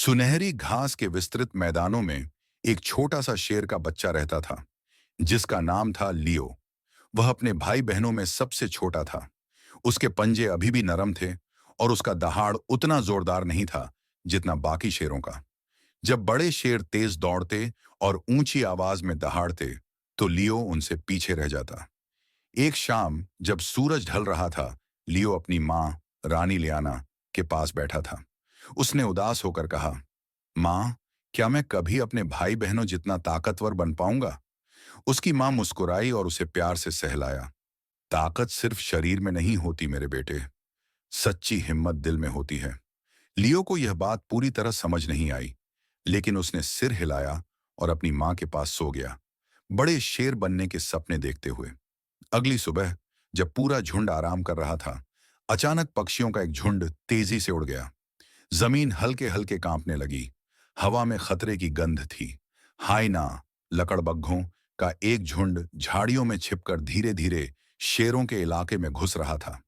सुनहरी घास के विस्तृत मैदानों में एक छोटा सा शेर का बच्चा रहता था, जिसका नाम था लियो। वह अपने भाई बहनों में सबसे छोटा था। उसके पंजे अभी भी नरम थे और उसका दहाड़ उतना जोरदार नहीं था जितना बाकी शेरों का। जब बड़े शेर तेज दौड़ते और ऊंची आवाज में दहाड़ते, तो लियो उनसे पीछे रह जाता। एक शाम जब सूरज ढल रहा था, लियो अपनी माँ रानी लियाना के पास बैठा था। उसने उदास होकर कहा, माँ, क्या मैं कभी अपने भाई बहनों जितना ताकतवर बन पाऊंगा? उसकी माँ मुस्कुराई और उसे प्यार से सहलाया। ताकत सिर्फ शरीर में नहीं होती मेरे बेटे, सच्ची हिम्मत दिल में होती है। लियो को यह बात पूरी तरह समझ नहीं आई, लेकिन उसने सिर हिलाया और अपनी माँ के पास सो गया, बड़े शेर बनने के सपने देखते हुए। अगली सुबह जब पूरा झुंड आराम कर रहा था, अचानक पक्षियों का एक झुंड तेजी से उड़ गया। जमीन हल्के हल्के कांपने लगी। हवा में खतरे की गंध थी। हाइना, लकड़बग्घों का एक झुंड झाड़ियों में छिपकर धीरे धीरे शेरों के इलाके में घुस रहा था।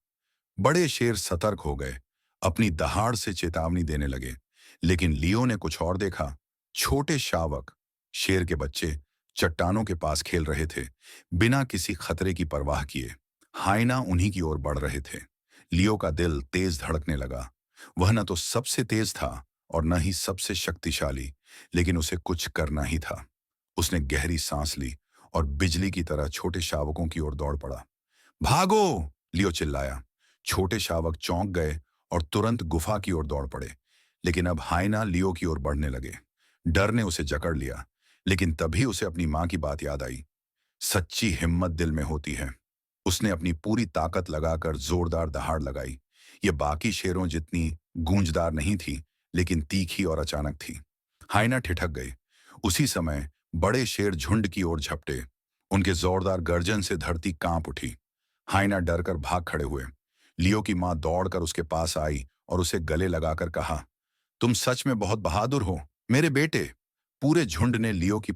बड़े शेर सतर्क हो गए, अपनी दहाड़ से चेतावनी देने लगे। लेकिन लियो ने कुछ और देखा। छोटे शावक, शेर के बच्चे, चट्टानों के पास खेल रहे थे, बिना किसी खतरे की परवाह किए। हाइना उन्हीं की ओर बढ़ रहे थे। लियो का दिल तेज धड़कने लगा। वह न तो सबसे तेज था और न ही सबसे शक्तिशाली, लेकिन उसे कुछ करना ही था। उसने गहरी सांस ली और बिजली की तरह छोटे शावकों की ओर दौड़ पड़ा। भागो! लियो चिल्लाया। छोटे शावक चौंक गए और तुरंत गुफा की ओर दौड़ पड़े। लेकिन अब हाइना लियो की ओर बढ़ने लगे। डर ने उसे जकड़ लिया, लेकिन तभी उसे अपनी मां की बात याद आई। सच्ची हिम्मत दिल में होती है। उसने अपनी पूरी ताकत लगाकर जोरदार दहाड़ लगाई। ये बाकी शेरों जितनी गूंजदार नहीं थी, लेकिन तीखी और अचानक थी। हाइना ठिठक गई। उसी समय बड़े शेर झुंड की ओर झपटे। उनके जोरदार गर्जन से धरती कांप उठी। हाइना डरकर भाग खड़े हुए। लियो की मां दौड़कर उसके पास आई और उसे गले लगाकर कहा, तुम सच में बहुत बहादुर हो, मेरे बेटे। पूरे झुंड ने लियो की